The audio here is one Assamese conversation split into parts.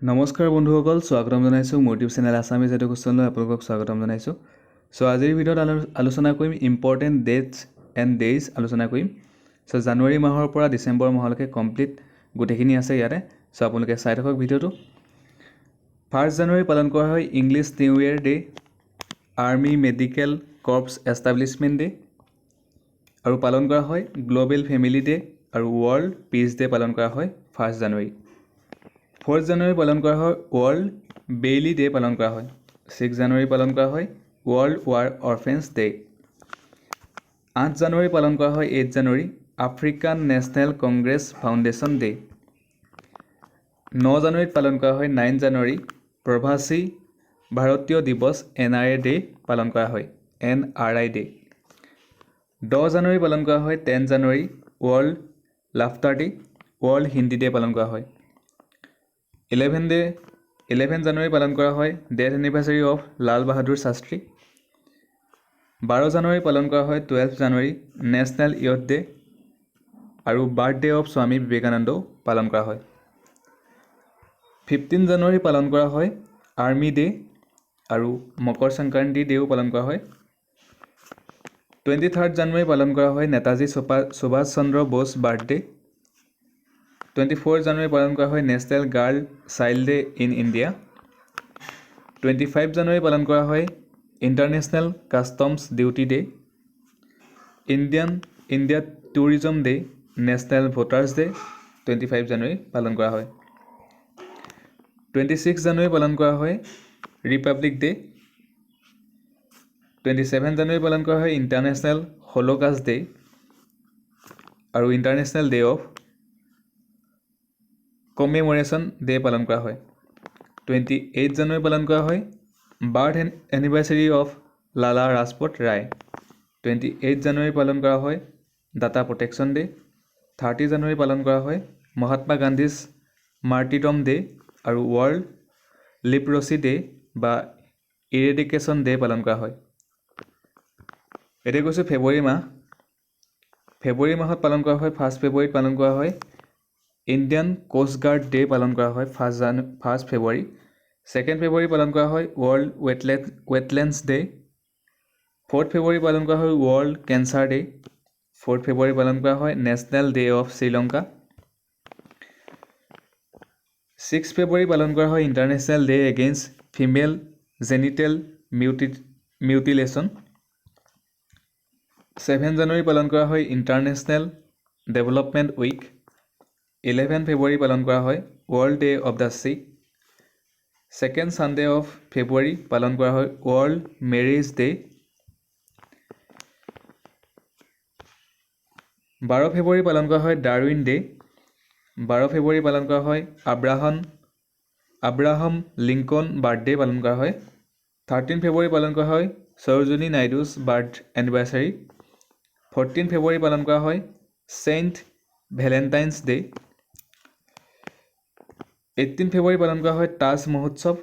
নমস্কাৰ বন্ধুসকল, স্বাগতম জনাইছোঁ মোৰ ইউটিউব চেনেল আছামিজ এডুকেশ্যনলৈ আপোনালোকক স্বাগতম জনাইছোঁ। আজিৰ ভিডিঅ'ত আলোচনা কৰিম ইম্পৰ্টেণ্ট ডেটছ এণ্ড ডেইজ আলোচনা কৰিম। জানুৱাৰী মাহৰ পৰা ডিচেম্বৰ মাহলৈকে কমপ্লিট গোটেইখিনি আছে ইয়াতে। আপোনালোকে চাই থাকক ভিডিঅ'টো। 1 জানুৱাৰী পালন কৰা হয় English new year day, army medical corps establishment day, আৰু পালন কৰা হয় গ্ল'বেল ফেমিলি ডে আৰু ৱৰ্ল্ড পিচ ডে পালন কৰা হয় 1 জানুৱাৰী। 4 জানুৱাৰী পালন কৰা হয় ৱৰ্ল্ড বেইলি ডে পালন কৰা হয়। 6 জানুৱাৰী পালন কৰা হয় ৱৰ্ল্ড ৱাৰ অৰফেন্স ডে। 8 জানুৱাৰী পালন কৰা হয় 8 জানুৱাৰী African national congress foundation day. 9 জানুৱাৰীত পালন কৰা হয় 9 জানুৱাৰী প্ৰবাসী ভাৰতীয় দিৱস NRA ডে পালন কৰা হয় NRI ডে। 10 জানুৱাৰী পালন কৰা হয় 10 জানুৱাৰী world laughter day, world Hindi day পালন কৰা হয়। 11 জানুৱাৰী পালন কৰা হয় death anniversary of Lal Bahadur Shastri. 12 জানুৱাৰী পালন কৰা হয় 12 জানুৱাৰী নেশ্যনেল ইয়থ ডে আৰু বাৰ্থডে অফ স্বামী বিবেকানন্দও পালন কৰা হয়। 15 জানুৱাৰী পালন কৰা হয় আৰ্মি ডে আৰু মকৰ সংক্ৰান্তি ডেও পালন কৰা হয়। 23 জানুৱাৰী পালন কৰা হয় নেতাজী সুভাষ চন্দ্ৰ বোস বাৰ্থডে। 24 জানুৱাৰী পালন কৰা হয় national girl child day in India. 25 জানুৱাৰী পালন কৰা হয় international customs duty day. India tourism day, national voters day 25 জানুৱাৰী পালন কৰা হয়। 26 জানুৱাৰী পালন কৰা হয় ৰিপাব্লিক ডে। 27 জানুৱাৰী পালন কৰা হয় ইণ্টাৰনেশ্যনেল হলোকাষ্ট ডে আৰু ইণ্টাৰনেশ্যনেল ডে অফ কমেমৰেশ্যন ডে পালন কৰা হয়। 28 জানুৱাৰী পালন কৰা হয় বাৰ্থ এনিভাৰ্চাৰী অফ লালা ৰাজপথ ৰায়। 28 জানুৱাৰী পালন কৰা হয় ডাটা প্ৰটেকশ্যন ডে। 30 জানুৱাৰী পালন কৰা হয় মহাত্মা গান্ধীজ মাৰ্টিডম ডে আৰু ৱৰ্ল্ড লিপ্ৰচি ডে বা ইৰেডিকেশ্যন ডে পালন কৰা হয়। এতিয়া কৈছোঁ ফেব্ৰুৱাৰী মাহ। ফেব্ৰুৱাৰী মাহত পালন কৰা হয় 1 ফেব্ৰুৱাৰীত পালন কৰা হয় ইণ্ডিয়ান কোষ্ট গাৰ্ড ডে পালন কৰা হয় 1 ফেব্ৰুৱাৰী। 2 ফেব্ৰুৱাৰী পালন কৰা হয় ৱৰ্ল্ড ৱেটলেণ্ডছ ডে। 4 ফেব্ৰুৱাৰী পালন কৰা হয় ৱৰ্ল্ড কেঞ্চাৰ ডে। 4 ফেব্ৰুৱাৰী পালন কৰা হয় নেশ্যনেল ডে অফ শ্ৰীলংকা। 6 ফেব্ৰুৱাৰী পালন কৰা হয় international day against female genital mutilation. 7 জানুৱাৰী পালন কৰা হয় ইণ্টাৰনেশ্যনেল ডেভেলপমেণ্ট উইক। 11 ফেব্ৰুৱাৰী পালন কৰা হয় ৱৰ্ল্ড ডে অফ দ্য চিক। 2nd ছানডে অফ ফেব্ৰুৱাৰী পালন কৰা হয় ৱৰ্ল্ড মেৰিজ ডে। 12 ফেব্ৰুৱাৰী পালন কৰা হয় ডাৰউইন ডে। 12 ফেব্ৰুৱাৰী পালন কৰা হয় আব্ৰাহাম লিংকন বাৰ্থডে পালন কৰা হয়। 13 ফেব্ৰুৱাৰী পালন কৰা হয় সৰোজিনী নাইডুছ বাৰ্থ এনিভাৰ্চাৰী। 14 ফেব্ৰুৱাৰী পালন কৰা হয় চেইণ্ট ভেলেণ্টাইন্স ডে। 18 ফেব্ৰুৱাৰী পালন কৰা হয় তাজ মহোৎসৱ।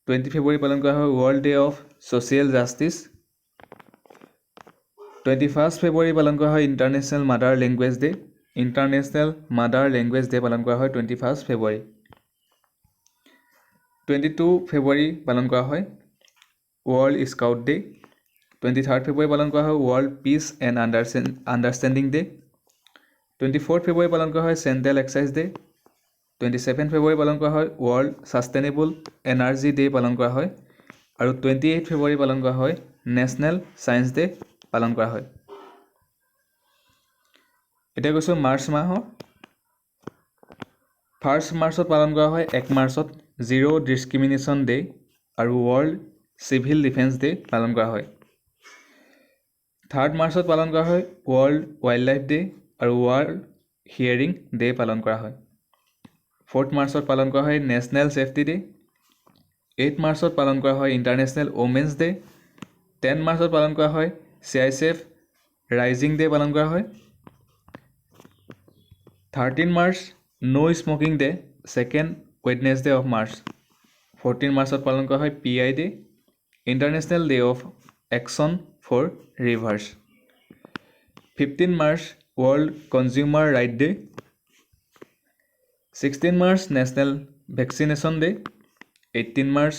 20 ফেব্ৰুৱাৰী পালন কৰা হয় world day of social justice. 21 ফেব্ৰুৱাৰী পালন কৰা হয় international mother language day. International mother language day পালন কৰা হয় 21 ফেব্ৰুৱাৰী। 22 ফেব্ৰুৱাৰী পালন কৰা হয় ৱৰ্ল্ড স্কাউট ডে। 23 ফেব্ৰুৱাৰী পালন কৰা হয় world peace and understanding day. 24 ফেব্ৰুৱাৰী পালন কৰা হয় চেণ্ট্ৰেল এক্সাইজ ডে। 27 ফেব্ৰুৱাৰী পালন কৰা হয় ৱৰ্ল্ড ছাষ্টেইনেবল এনাৰ্জি ডে পালন কৰা হয় আৰু 28 ফেব্ৰুৱাৰী পালন কৰা হয় নেশ্যনেল ছায়েন্স ডে পালন কৰা হয়। এতিয়া কৈছোঁ মাৰ্চ মাহৰ। 1 মাৰ্চত পালন কৰা হয় 1 মাৰ্চত জিৰ' ডিছক্ৰিমিনেশ্যন ডে আৰু ৱৰ্ল্ড চিভিল ডিফেন্স ডে পালন কৰা হয়। 3 মাৰ্চত পালন কৰা হয় ৱৰ্ল্ড ৱাইল্ড লাইফ ডে আৰু ৱৰ্ল্ড হিয়েৰিং ডে পালন কৰা হয়। 4 মাৰ্চত পালন কৰা হয় নেশ্যনেল ছেফটি ডে। 8 মাৰ্চত পালন কৰা হয় ইণ্টাৰনেশ্যনেল ওমেন্স ডে। 10 মাৰ্চত পালন কৰা হয় CICF ৰাইজিং ডে পালন কৰা হয়। 13 মাৰ্চ no' smoking day, 2nd Wednesday of March. 14 মাৰ্চত পালন কৰা হয় PI day, international day of action for rivers. 15 মাৰ্চ ৱৰ্ল্ড কনজিউমাৰ ৰাইট ডে। 16 মাৰ্চ নেশ্যনেল ভেকচিনেশ্যন ডে 18 মাৰ্চ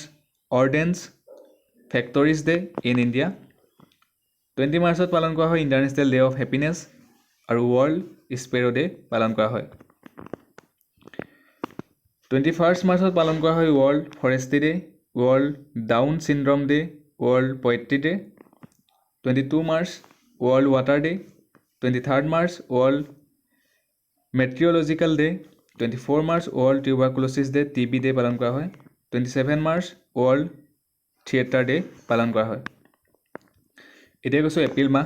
ordnance factories day in India 20 মাৰ্চত পালন কৰা হয় ইণ্টাৰনেশ্যনেল ডে অফ হেপিনেছ আৰু ৱৰ্ল্ড স্পেৰ' ডে পালন কৰা হয় 21 মাৰ্চত পালন কৰা হয় world forestry day world down syndrome day world poetry day 22 মাৰ্চ ৱৰ্ল্ড ৱাটাৰ ডে 23 মাৰ্চ ৱৰ্ল্ড মেট্ৰিঅলজিকেল ডে 24 মাৰ্চ world tuberculosis day TB day পালন কৰা হয় 27 মাৰ্চ ৱৰ্ল্ড থিয়েটাৰ ডে পালন কৰা হয় এতিয়া কৈছোঁ এপ্ৰিল মাহ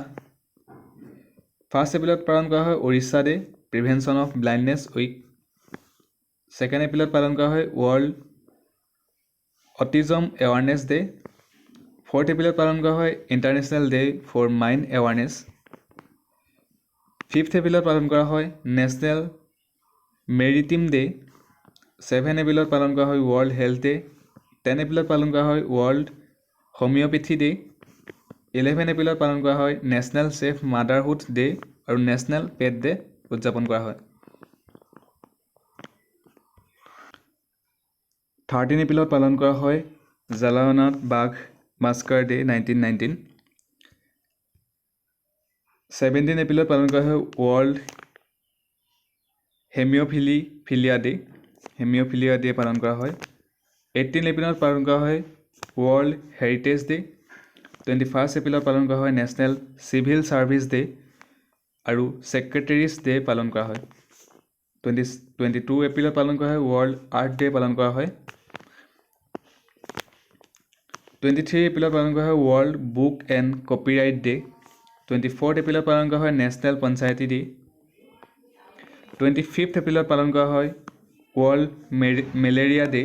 1 এপ্ৰিলত পালন কৰা হয় Orissa day prevention of blindness week 2 এপ্ৰিলত পালন কৰা হয় ৱৰ্ল্ড অটিজম এৱাৰনেছ ডে 4 এপ্ৰিলত পালন কৰা হয় international day for mind awareness 5 এপ্ৰিলত পালন কৰা হয় নেশ্যনেল মেৰিটিম ডে 7 এপ্ৰিলত পালন কৰা হয় ৱৰ্ল্ড হেল্থ ডে 10 এপ্ৰিলত পালন কৰা হয় ৱৰ্ল্ড হোমিঅ'পেথি ডে 11 এপ্ৰিলত পালন কৰা হয় নেশ্যনেল ছেফ মাডাৰহুড ডে আৰু নেশ্যনেল পেট ডে উদযাপন কৰা হয় 13 এপ্ৰিলত পালন কৰা হয় জালিয়ানৱালা বাগ মাস্কাৰ ডে 1919 17 এপ্ৰিলত পালন কৰা হয় ৱৰ্ল্ড হেমিঅ'ফিলিয়া ডে পালন কৰা হয় 18 এপ্ৰিলত পালন কৰা হয় ৱৰ্ল্ড হেৰিটেজ ডে 21 এপ্ৰিলত পালন কৰা হয় নেশ্যনেল চিভিল ছাৰ্ভিচ ডে আৰু ছেক্ৰেটেৰিছ ডে পালন কৰা হয় 22 এপ্ৰিলত পালন কৰা হয় ৱৰ্ল্ড আৰ্ট ডে পালন কৰা হয় 23 এপ্ৰিলত পালন কৰা হয় world book and copyright day 24 এপ্ৰিলত পালন কৰা হয় নেশ্যনেল পঞ্চায়তী ডে 25 এপ্ৰিলত পালন কৰা হয় ৱৰ্ল্ড মেলেৰিয়া ডে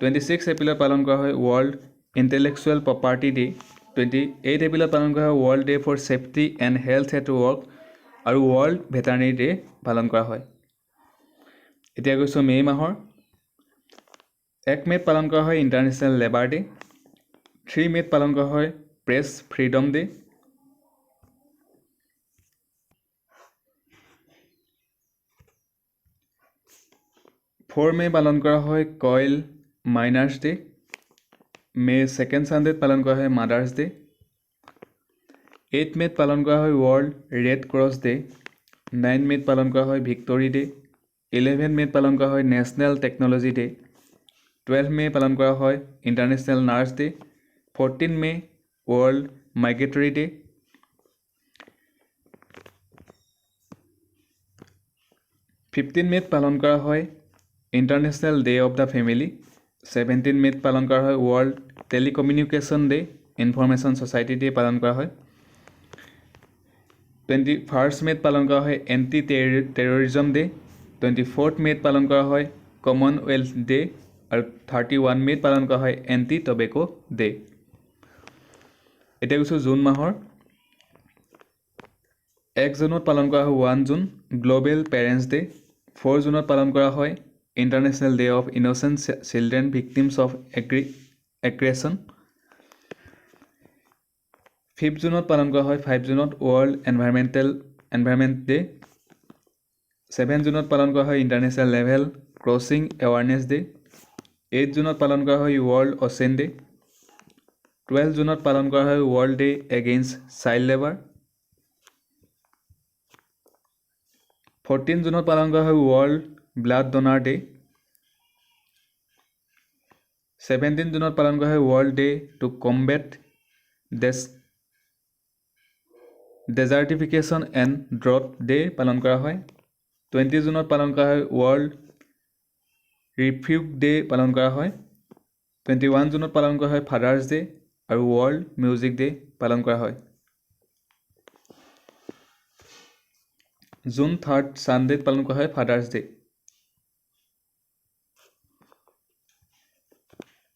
26 এপ্ৰিলত পালন কৰা হয় ৱৰ্ল্ড ইণ্টেলেকচুৱেল প্ৰপাৰ্টি ডে 28 এপ্ৰিলত পালন কৰা হয় world day for safety and health at work আৰু ৱৰ্ল্ড ভেটাৰিনেৰী ডে পালন কৰা হয় এতিয়া গৈছোঁ মে' মাহৰ 1 মে'ত পালন কৰা হয় ইণ্টাৰনেশ্যনেল লেবাৰ ডে 3 মে'ত পালন কৰা হয় প্ৰেছ ফ্ৰীডম ডে 4 মে' পালন কৰা হয় কইল মাইনাৰ্ছ ডে মে' 2nd ছানডেত পালন কৰা হয় মাদাৰ্ছ ডে 8 মে'ত পালন কৰা হয় ৱৰ্ল্ড ৰেড ক্ৰছ ডে 9 মে'ত পালন কৰা হয় ভিক্টৰী ডে 11 মে'ত পালন কৰা হয় নেশ্যনেল টেকন'লজি ডে 12 মে' পালন কৰা হয় ইণ্টাৰনেশ্যনেল নাৰ্ছ ডে 14 মে' ৱৰ্ল্ড মাইগ্ৰেটৰী ডে 15 মে'ত পালন কৰা হয় international day of the family 17 মে'ত পালন কৰা হয় world telecommunication day information society day পালন কৰা হয় 21 মে'ত পালন কৰা হয় এণ্টি টেৰৰিজম ডে 24 মে'ত পালন কৰা হয় কমনৱেলথ ডে আৰু 31 মে'ত পালন কৰা হয় এণ্টি টবেকো ডে এতিয়া কৈছোঁ জুন মাহৰ 1 জুনত পালন কৰা হয় 1 জুন গ্ল'বেল পেৰেণ্টছ ডে 4 জুনত পালন কৰা হয় international day of innocent children victims of aggression 5 জুনত পালন কৰা হয় 5 জুনত ৱৰ্ল্ড এনভাইৰনমেণ্ট ডে 7 জুনত পালন কৰা হয় international level crossing awareness day 8 জুনত পালন কৰা হয় ৱৰ্ল্ড অ'চেন ডে 12 জুনত পালন কৰা হয় world day against child labour 14 জুনত পালন কৰা হয় ৱৰ্ল্ড ব্লাড ডোনাৰ ডে 17 জুনত পালন কৰা হয় world day to combat desertification and drought day পালন কৰা হয় 20 জুনত পালন কৰা হয় ৱৰ্ল্ড ৰিফিউগ ডে পালন কৰা হয় 21 জুনত পালন কৰা হয় ফাদাৰ্ছ ডে আৰু ৱৰ্ল্ড মিউজিক ডে পালন কৰা হয় জুন 3rd ছানডেত পালন কৰা হয় ফাদাৰ্ছ ডে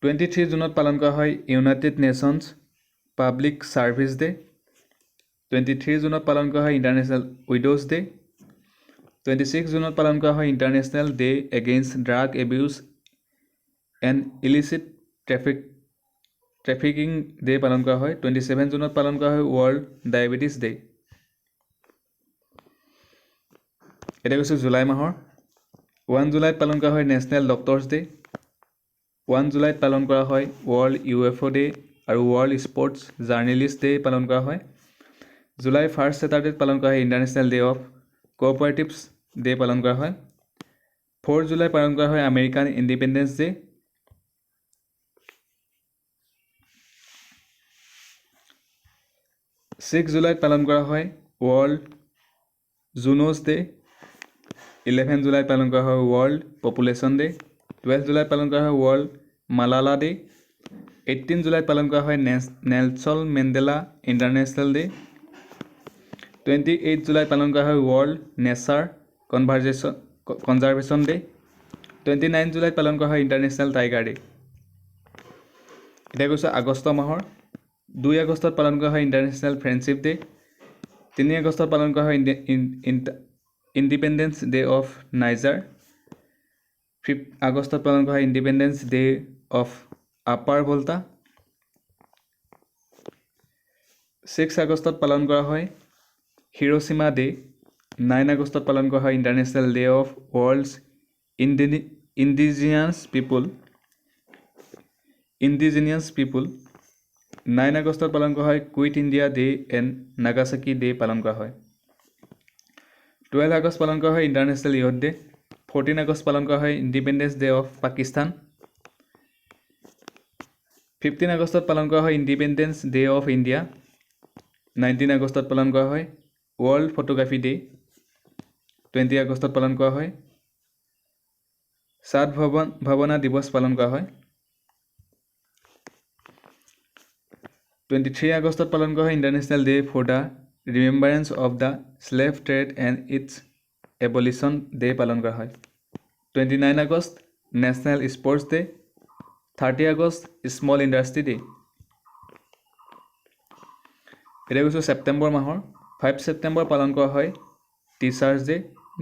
23 জুনত পালন কৰা হয় United nations public service day 23 জুনত পালন কৰা হয় ইণ্টাৰনেশ্যনেল উইড'জ ডে 26 জুনত পালন কৰা হয় international day against drug abuse and illicit trafficking day পালন কৰা হয় 27 জুনত পালন কৰা হয় ৱৰ্ল্ড ডায়েবেটিছ ডে এতিয়া কৈছোঁ জুলাই মাহৰ 1 জুলাইত পালন কৰা হয় নেশ্যনেল ডক্টৰ্ছ ডে। 1 জুলাইত পালন কৰা হয় ৱৰ্ল্ড UFO ডে আৰু ৱৰ্ল্ড স্পৰ্টছ জাৰ্নেলিষ্ট ডে পালন কৰা হয়। জুলাই 1st ছেটাৰডেত পালন কৰা হয় international day of cooperatives day পালন কৰা হয়। 4 জুলাই পালন কৰা হয় আমেৰিকান ইণ্ডিপেণ্ডেন্স ডে। 6 জুলাইত পালন কৰা হয় ৱৰ্ল্ড জুনোছ ডে। 11 জুলাইত পালন কৰা হয় ৱৰ্ল্ড পপুলেশ্যন ডে। 12 জুলাইত পালন কৰা হয় ৱৰ্ল্ড মালালা ডে। 18 জুলাইত পালন কৰা হয় নেলছন মেণ্ডেলা ইণ্টাৰনেশ্যনেল ডে। 28 জুলাইত পালন কৰা হয় ৱৰ্ল্ড নেচাৰ কনজাৰভেশ্যন ডে। 29 জুলাইত পালন কৰা হয় ইণ্টাৰনেশ্যনেল টাইগাৰ ডে। এতিয়া কৈছোঁ আগষ্ট মাহৰ 2 আগষ্টত পালন কৰা হয় ইণ্টাৰনেশ্যনেল ফ্ৰেণ্ডশ্বিপ ডে। 3 আগষ্টত পালন কৰা হয় ইণ্ডিপেণ্ডেন্স ডে অফ নাইজাৰ। 5 আগষ্টত পালন কৰা হয় ইণ্ডিপেণ্ডেন্স ডে অফ আপাৰ ভল্টা। 6 আগষ্টত পালন কৰা হয় হিৰোশ্বিমা ডে। 9 আগষ্টত পালন কৰা হয় international day of world's indigenous people. 9 আগষ্টত পালন কৰা হয় quit India day and Nagasaki day পালন কৰা হয়। 12 আগষ্ট পালন কৰা হয় ইণ্টাৰনেশ্যনেল ইয়থ ডে। 14 আগষ্ট পালন কৰা হয় ইণ্ডিপেণ্ডেন্স ডে অফ পাকিস্তান। 15 আগষ্টত পালন কৰা হয় ইণ্ডিপেণ্ডেন্স ডে অফ ইণ্ডিয়া। 19 আগষ্টত পালন কৰা হয় ৱৰ্ল্ড ফটোগ্ৰাফী ডে। 20 আগষ্টত পালন কৰা হয় ভাৱনা দিৱস পালন কৰা হয়। 23 আগষ্টত পালন কৰা হয় international day for the remembrance of the slave trade and its abolition day পালন কৰা হয়। 29 আগষ্ট নেশ্যনেল স্পৰ্টছ ডে। 30 আগষ্ট স্মল ইণ্ডাষ্ট্ৰী ডে। এতিয়া কৈছোঁ ছেপ্টেম্বৰ মাহৰ 5 ছেপ্টেম্বৰ পালন কৰা হয় teachers day,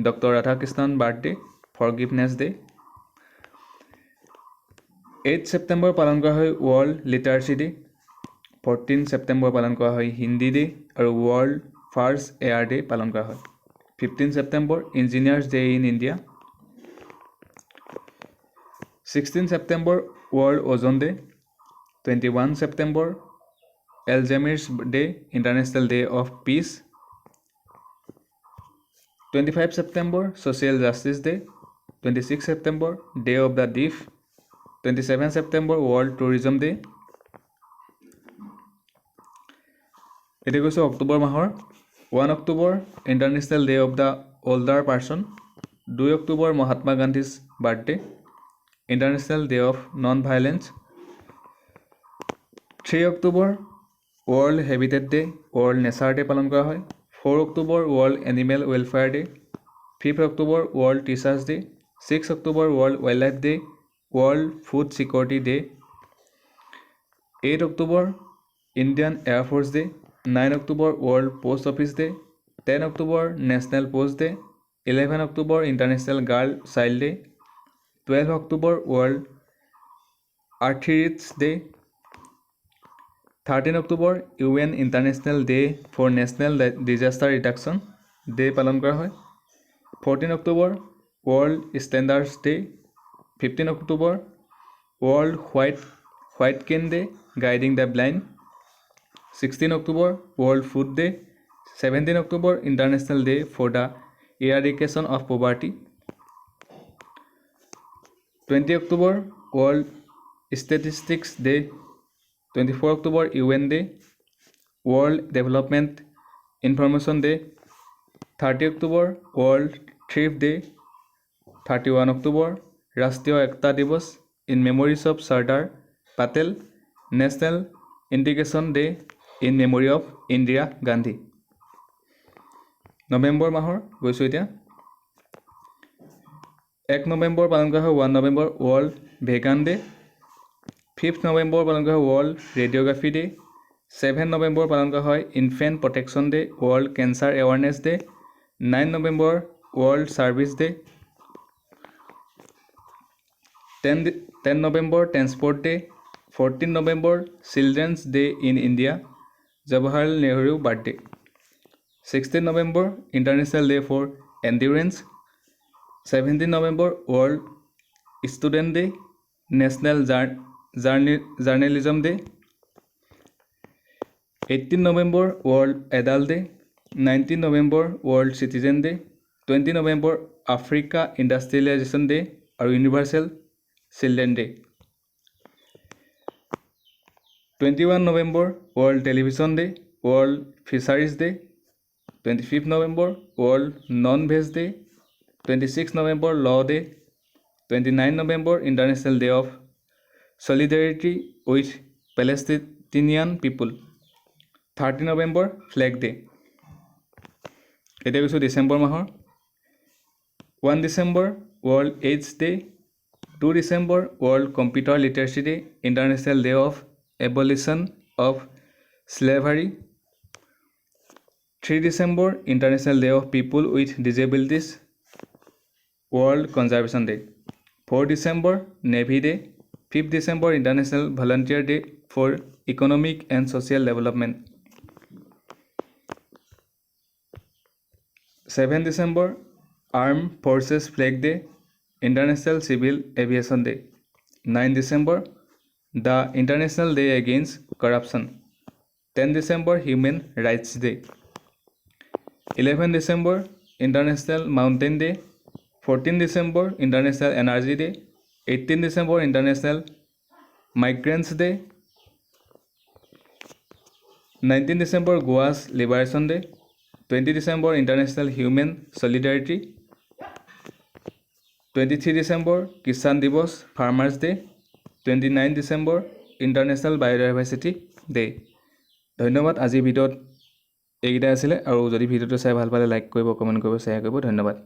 doctor Radhakrishnan birthday, forgiveness day. 8 ছেপ্টেম্বৰ পালন কৰা হয় ৱৰ্ল্ড লিটাৰেচি ডে। 14 ছেপ্টেম্বৰ পালন কৰা হয় হিন্দী ডে আৰু ৱৰ্ল্ড ফাৰ্ষ্ট এয়াৰ ডে পালন কৰা হয়। 15 September engineers day in India. 16 September world ozone day. 21 September Alzheimer's day international day of peace. 25 September social justice day. 26 September day of the deaf. 27 September world tourism day. এতিয়া কৈছোঁ অক্টোবৰ মাহৰ 1 October international day of the older person. 2 October Mahatma Gandhi's birthday, international day of non ভাইলেঞ্চ। 3 October world habitat day, world nature day পালন কৰা হয়। 4 October world animal welfare day. 5 October world teachers day. 6 October world wild life day, world food security day. 8 October Indian air force day. 9 October world post office day. 10 October national post day. 11 October international girl child day. 12 October world arthritis day. 13 October UN international day for national disaster reduction day পালন কৰা হয়। 14 October world standards day. 15 October world white cane day guiding the blind. 16 October world food day. 17 October international day for the eradication of poverty. 20 October world statistics day. 24 October UN day, world development information day. 30 October world thrift day. 31 October Rashtriya Ekta Diwas in memories of Sardar Patel, national integration day in memory of Indira Gandhi. November মাহৰ গৈছোঁ এতিয়া 1 নৱেম্বৰ পালন কৰা হয় 1 November world vegan day. 5 November পালন কৰা হয় ৱৰ্ল্ড ৰেডিঅ'গ্ৰাফি ডে। 7 নৱেম্বৰ পালন কৰা হয় infant protection day, world cancer awareness day. 9 November world service day. 10 November transport day. 14 November children's day in India, Jawaharlal Nehru birthday. 16 November international day for endurance. 17 November world student day, national journalism day. 18 November world adult day, 19 November world citizen day, 20 November Africa industrialization day আৰু universal children day. 21 November world television day, world fisheries day. 25 November world non veg day, 26 November law day, 29 November international day of solidarity with Palestinian people, 30 November flag day. এতিয়া কৈছোঁ ডিচেম্বৰ মাহৰ। 1 December world AIDS day, 2 December world computer literacy day, international day of abolition of slavery. 3 December international day of people with disabilities, world conservation day. 4 December navy day, 5 December international volunteer day for economic and social development. 7 December arm forces flag day, international civil aviation day. 9 December the international day against corruption. 10 December human rights day. 11 December international mountain day. 14 December international energy day. 18 December international migrants day. 19 December Goa's liberation day. 20 December international human solidarity. 23 December Kisan Diwas farmers day. 29 December international biodiversity day. ধন্যবাদ। আজিৰ ভিডিঅ'ত এইকেইটাই আছিলে, আৰু যদি ভিডিঅ'টো চাই ভাল পালে লাইক কৰিব, কমেণ্ট কৰিব, শ্বেয়াৰ কৰিব। ধন্যবাদ।